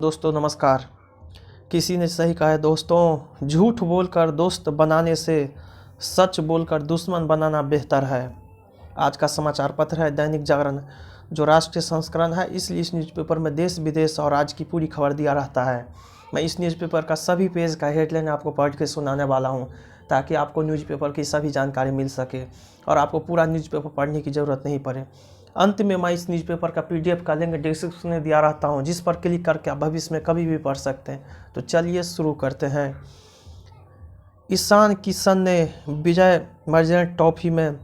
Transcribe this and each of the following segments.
दोस्तों नमस्कार। किसी ने सही कहा है दोस्तों, झूठ बोलकर दोस्त बनाने से सच बोलकर दुश्मन बनाना बेहतर है। आज का समाचार पत्र है दैनिक जागरण, जो राष्ट्रीय संस्करण है, इसलिए इस न्यूज़पेपर में देश विदेश और आज की पूरी खबर दिया रहता है। मैं इस न्यूज़पेपर का सभी पेज का हेडलाइन आपको पढ़ के सुनाने वाला हूं, ताकि आपको न्यूज़पेपर की सभी जानकारी मिल सके और आपको पूरा न्यूज़पेपर पढ़ने की ज़रूरत नहीं पड़े। अंत में मैं इस न्यूज़पेपर का PDF का लिंक डिस्क्रिप्शन में दिया रहता हूं, जिस पर क्लिक करके आप भविष्य में कभी भी पढ़ सकते हैं। तो चलिए शुरू करते हैं। ईशान किशन ने विजय मर्चेंट ट्रॉफी में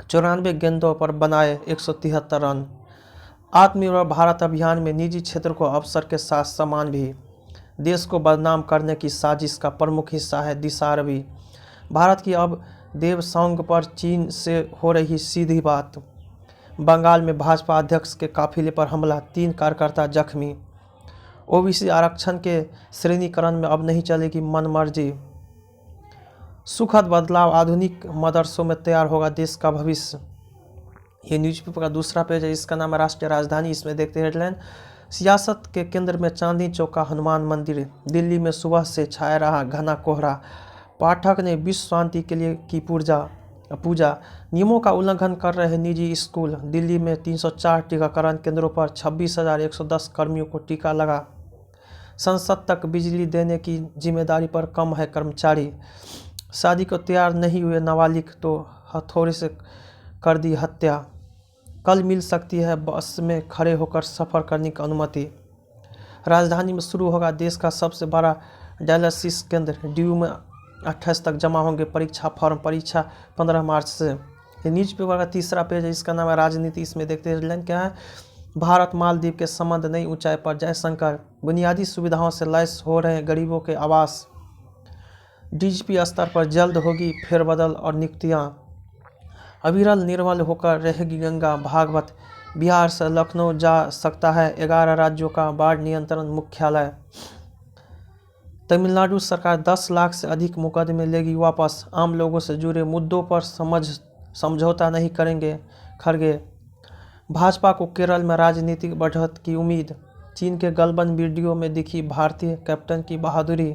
94 गेंदों पर बनाए 173 रन। आत्मनिर्भर भारत अभियान में निजी क्षेत्र को अवसर के साथ सम्मान भी। देश को बदनाम करने की साजिश का प्रमुख हिस्सा है दिशारवी। भारत की अब देवसांग पर चीन से हो रही सीधी बात। बंगाल में भाजपा अध्यक्ष के काफिले पर हमला, 3 कार्यकर्ता जख्मी। ओबीसी आरक्षण के श्रेणीकरण में अब नहीं चलेगी मनमर्जी। सुखद बदलाव, आधुनिक मदरसों में तैयार होगा देश का भविष्य। ये न्यूज़पेपर का दूसरा पेज है, इसका नाम है राष्ट्रीय राजधानी। इसमें देखते हैं हेडलाइन, सियासत के केंद्र में चांदनी चौक का हनुमान मंदिर। दिल्ली में सुबह से छाया रहा घना कोहरा। पाठक ने विश्व शांति के लिए की पूजा। नियमों का उल्लंघन कर रहे निजी स्कूल। दिल्ली में 304 टीकाकरण केंद्रों पर 26,110 कर्मियों को टीका लगा। संसद तक बिजली देने की जिम्मेदारी पर कम है कर्मचारी। शादी को तैयार नहीं हुए नाबालिग तो हथौड़े से कर दी हत्या। कल मिल सकती है बस में खड़े होकर सफ़र करने की अनुमति। राजधानी में शुरू होगा देश का सबसे बड़ा डायलिसिस केंद्र। DU में 28 तक जमा होंगे परीक्षा फॉर्म। परीक्षा 15 मार्च से। ये न्यूज़पेपर का तीसरा पेज है, इसका नाम है राजनीति। इसमें देखते हैं हेडलाइन क्या है, भारत मालदीव के संबंध नई ऊंचाई पर। जयशंकर, बुनियादी सुविधाओं से लैस हो रहे गरीबों के आवास। DGP स्तर पर जल्द होगी फेरबदल और नियुक्तियाँ। अविरल निर्मल होकर रहेगी गंगा भागवत। बिहार से लखनऊ जा सकता है 11 राज्यों का बाढ़ नियंत्रण मुख्यालय। तमिलनाडु सरकार 10 लाख से अधिक मुकदमे लेगी वापस। आम लोगों से जुड़े मुद्दों पर समझौता नहीं करेंगे खड़गे। भाजपा को केरल में राजनीतिक बढ़त की उम्मीद। चीन के गलबन वीडियो में दिखी भारतीय कैप्टन की बहादुरी।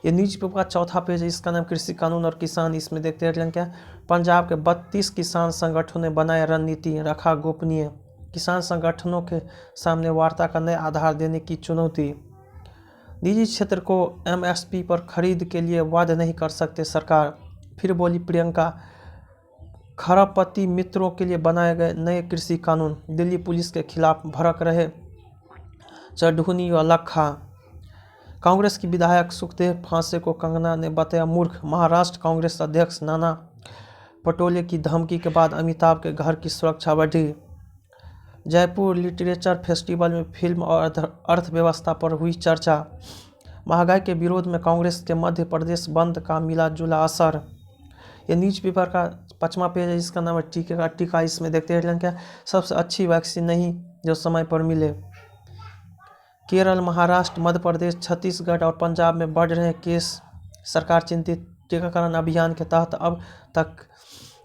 ये न्यूज़पेपर का चौथा पेज है, इसका नाम कृषि कानून और किसान। इसमें देखते हैं क्या, पंजाब के 32 किसान संगठनों ने बनाए रणनीति, रखा गोपनीय। किसान संगठनों के सामने वार्ता का नया आधार देने की चुनौती। निजी क्षेत्र को MSP पर खरीद के लिए वादा नहीं कर सकते सरकार। फिर बोली प्रियंका, खरपति मित्रों के लिए बनाए गए नए कृषि कानून। दिल्ली पुलिस के खिलाफ भड़क रहे चढ़ूनी व लखा। कांग्रेस की विधायक सुखदेव फांसे को कंगना ने बताया मूर्ख। महाराष्ट्र कांग्रेस अध्यक्ष नाना पटोले की धमकी के बाद अमिताभ के घर की सुरक्षा बढ़ी। जयपुर लिटरेचर फेस्टिवल में फिल्म और अर्थव्यवस्था पर हुई चर्चा। महंगाई के विरोध में कांग्रेस के मध्य प्रदेश बंद का मिला जुला असर। ये न्यूज़पेपर का 5वां पेज है, इसका नाम है टीके का टीका। इसमें देखते हैं क्या, सबसे अच्छी वैक्सीन नहीं जो समय पर मिले। केरल, महाराष्ट्र, मध्य प्रदेश, छत्तीसगढ़ और पंजाब में बढ़ रहे केस, सरकार चिंतित। टीकाकरण अभियान के तहत अब तक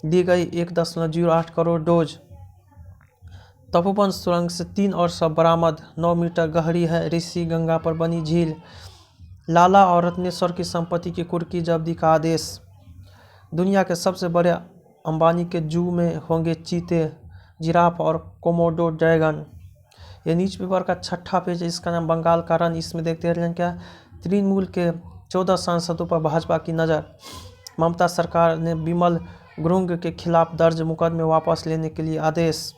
दी गई 1.08 करोड़ डोज। तपोवन सुरंग से 3 और शव बरामद। 9 मीटर गहरी है ऋषि गंगा पर बनी झील। लाला और रत्नेश्वर की संपत्ति की कुर्की जब्ती का आदेश। दुनिया के सबसे बड़े अंबानी के जू में होंगे चीते, जिराफ और कोमोडो ड्रैगन। ये न्यूज़पेपर का 6ठा पेज है, इसका नाम बंगाल का रन। इसमें देखते हैं क्या, तृणमूल के 14 सांसदों पर भाजपा की नज़र। ममता सरकार ने विमल गुरुंग के खिलाफ दर्ज मुकदमे वापस लेने के लिए आदेश।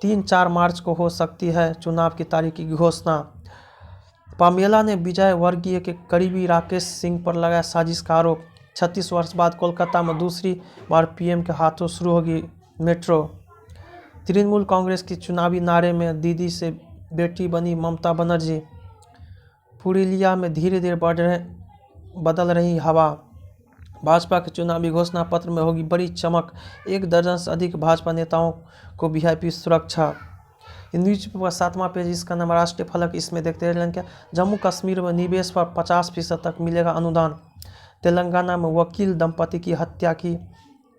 3-4 मार्च को हो सकती है चुनाव की तारीख की घोषणा। पामेला ने विजय वर्गीय के करीबी राकेश सिंह पर लगाया साजिश का आरोप। 36 वर्ष बाद कोलकाता में दूसरी बार PM के हाथों शुरू होगी मेट्रो। तृणमूल कांग्रेस की चुनावी नारे में दीदी से बेटी बनी ममता बनर्जी। पुरुलिया में धीरे धीरे बदल रही हवा। भाजपा के चुनावी घोषणा पत्र में होगी बड़ी चमक। 1 दर्जन से अधिक भाजपा नेताओं को VIP सुरक्षा। न्यूज़पेपर 7वां पेज, इसका नाम राष्ट्रीय फलक। इसमें देखते हैं क्या, जम्मू कश्मीर में निवेश पर 50% तक मिलेगा अनुदान। तेलंगाना में वकील दंपति की हत्या की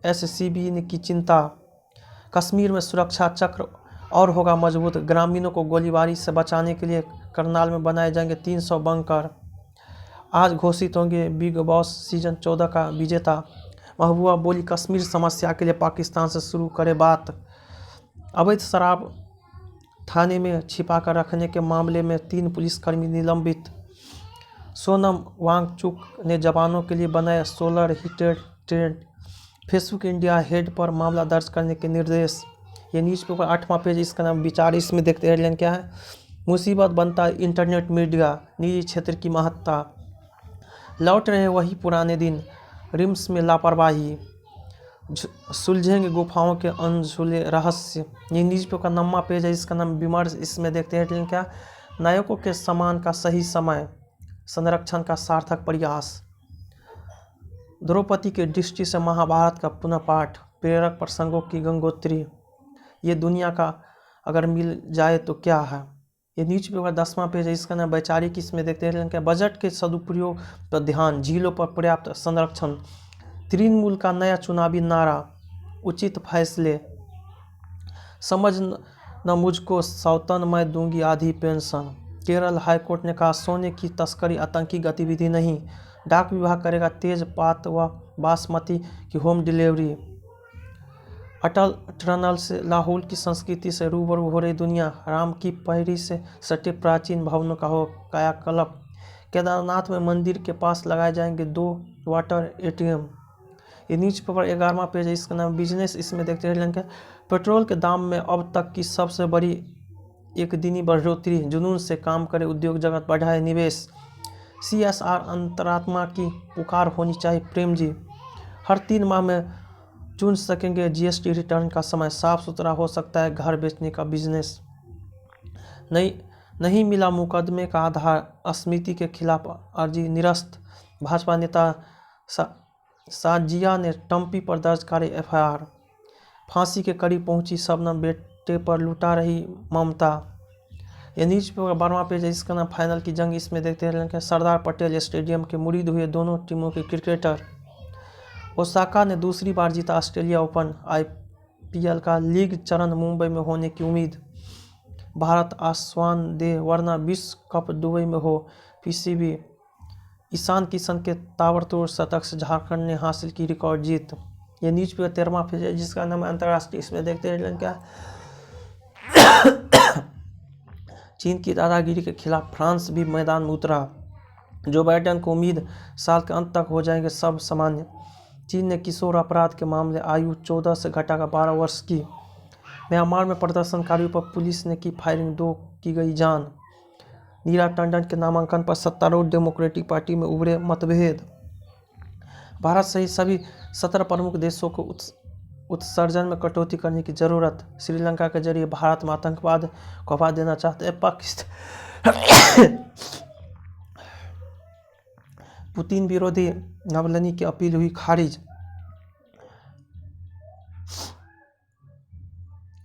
SCB की चिंता। कश्मीर में सुरक्षा चक्र और होगा मजबूत। ग्रामीणों को गोलीबारी से बचाने के लिए करनाल में बनाए जाएंगे 300 बंकर। आज घोषित होंगे बिग बॉस सीजन 14 का विजेता। महबूबा बोली, कश्मीर समस्या के लिए पाकिस्तान से शुरू करे बात। अवैध शराब थाने में छिपाकर रखने के मामले में 3 पुलिसकर्मी निलंबित। सोनम वांगचुक ने जवानों के लिए बनाया solar heated tent. Facebook India head पर मामला दर्ज करने के निर्देश। ये न्यूज़पेपर 8वां पेज, इसका नाम विचार। इसमें देखते हैं हेडलाइन क्या है। मुसीबत बनता है इंटरनेट मीडिया, निजी क्षेत्र की महत्ता। लौट रहे वही पुराने दिन, रिम्स में लापरवाही, सुलझेंगे गुफाओं के अनसुले रहस्य। ये न्यूज़पेपर का 9वां पेज है, इसका नाम विमर्श। इसमें देखते हैं हेडलाइन क्या। नायकों के सम्मान का सही समय, संरक्षण का सार्थक प्रयास। द्रौपदी के दृष्टि से महाभारत का पुनः पाठ, प्रेरक प्रसंगों की गंगोत्री। ये दुनिया का अगर मिल जाए तो क्या है। ये न्यूज़पेपर 10वां पेज है, इसका नाम वैचारिक। इसमें देखते हैं क्या। बजट के सदुपयोग पर ध्यान, झीलों पर पर्याप्त संरक्षण। तृणमूल का नया चुनावी नारा, उचित फैसले। समझ न मुझको सौतन, मैं दूंगी आधी पेंशन। केरल हाईकोर्ट ने कहा सोने की तस्करी आतंकी गतिविधि नहीं। डाक विभाग करेगा तेज पात व बासमती की होम डिलीवरी। अटल टनल से लाहौल की संस्कृति से रूबरू हो रही दुनिया। राम की पैरी से सटे प्राचीन भवनों का हो कायाकल्प। केदारनाथ में मंदिर के पास लगाए जाएंगे 2 वाटर एटीएम। ये न्यूज़पेपर 11वां पेज है, इसका नाम बिजनेस। इसमें देखते हैं पेट्रोल के दाम में अब तक की सबसे बड़ी एक दिनी बढ़ोतरी। जुनून से काम करे उद्योग जगत, बढ़ाए निवेश। CSR अंतरात्मा की पुकार होनी चाहिए, प्रेम जी। हर 3 माह में चुन सकेंगे GST रिटर्न का समय, साफ सुथरा हो सकता है घर बेचने का बिजनेस। नहीं मिला मुकदमे का आधार, स्मृति के खिलाफ अर्जी निरस्त। भाजपा नेता साजिया ने टम्पी पर दर्ज करे FIR। फांसी के करीब पहुंची शबनम, बेटे पर लुटा रही ममता। ये न्यूज़पेपर 12वां पेज है, इसका नाम फाइनल की जंग। इसमें देखते हैं सरदार पटेल स्टेडियम के मुरीद हुए दोनों टीमों के क्रिकेटर। ओसाका ने दूसरी बार जीता ऑस्ट्रेलिया ओपन। IPL का लीग चरण मुंबई में होने की उम्मीद। भारत आश्वासन दे वरना विश्व कप दुबई में हो, PCB। ईशान किशन के ताबड़तोड़ शतक से झारखंड ने हासिल की रिकॉर्ड जीत। ये न्यूज़पेपर 13वां पेज है, जिसका नाम है अंतर्राष्ट्रीय। इसमें देखते हैं क्या। चीन की दादागिरी के खिलाफ फ्रांस भी मैदान में उतरा। जो बाइडेन को उम्मीद साल के अंत तक हो जाएंगे सब सामान्य। चीन ने किशोर अपराध के मामले आयु 14 से घटाकर 12 वर्ष की। म्यांमार में प्रदर्शनकारियों पर पुलिस ने की फायरिंग, 2 की गई जान। नीरा टंडन के नामांकन पर सत्तारूढ़ डेमोक्रेटिक पार्टी में उभरे मतभेद। भारत सहित सभी 17 प्रमुख देशों को उत्सर्जन में कटौती करने की जरूरत। श्रीलंका के जरिए भारत में आतंकवाद को हवा देना चाहते हैं पाकिस्तान। पुतिन विरोधी नवलनी की अपील हुई खारिज।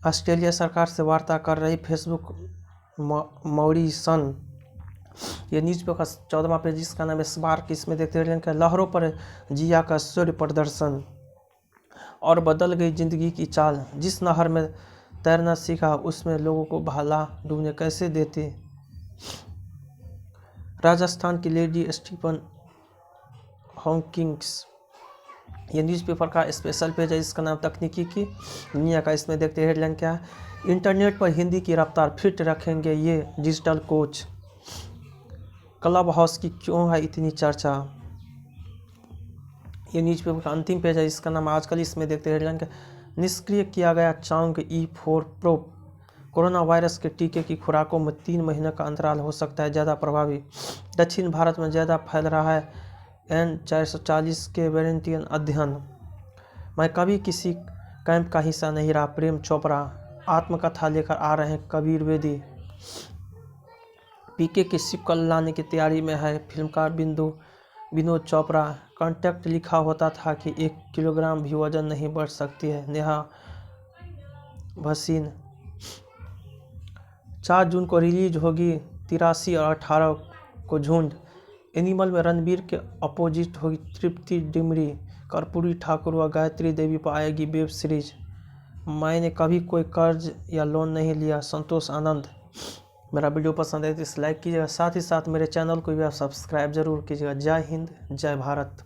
ऑस्ट्रेलिया सरकार से वार्ता कर रही फेसबुक मॉरिसन। ये न्यूज़पेपर 14वां पेज, इसका नाम है स्पार्क। इसमें देखते हैं लहरों पर जिया का सूर्य प्रदर्शन और बदल गई जिंदगी की चाल। जिस नहर में तैरना सीखा उसमें लोगों को भाला डूबने कैसे देते। राजस्थान की लेडी स्टीफन हॉकिंग्स। ये न्यूज़पेपर का स्पेशल पेज है, इसका नाम तकनीकी की दुनिया का। इसमें देखते हैं हेडलाइन क्या है। इंटरनेट पर हिंदी की रफ्तार फिट रखेंगे ये डिजिटल कोच। क्लब हाउस की क्यों है इतनी चर्चा। ये न्यूज़पेपर का अंतिम पेज है, इसका नाम आजकल। इसमें देखते हैं हेडलाइन क्या। निष्क्रिय किया गया चांग E4 प्रो। कोरोना वायरस के टीके की खुराकों में 3 महीने का अंतराल हो सकता है ज़्यादा प्रभावी। दक्षिण भारत में ज़्यादा फैल रहा है N440 के वेरिएंट अध्ययन। मैं कभी किसी कैंप का हिस्सा नहीं रहा, प्रेम चोपड़ा। आत्मकथा लेकर आ रहे हैं कबीर बेदी। PK की सिक्वल लाने की तैयारी में है फिल्मकार विनोद चोपड़ा। कॉन्ट्रैक्ट लिखा होता था कि 1 किलोग्राम भी वजन नहीं बढ़ सकती है नेहा भसीन। 4 जून को रिलीज होगी 83 और 18 को झुंड। एनिमल में रणबीर के अपोजिट होगी तृप्ति डिमरी। कर्पूरी ठाकुर व गायत्री देवी पर आएगी वेब सीरीज। मैंने कभी कोई कर्ज या लोन नहीं लिया। संतोष आनंद। मेरा वीडियो पसंद है तो इसे लाइक कीजिएगा, साथ ही साथ मेरे चैनल को भी आप सब्सक्राइब जरूर कीजिएगा। जय हिंद, जय भारत।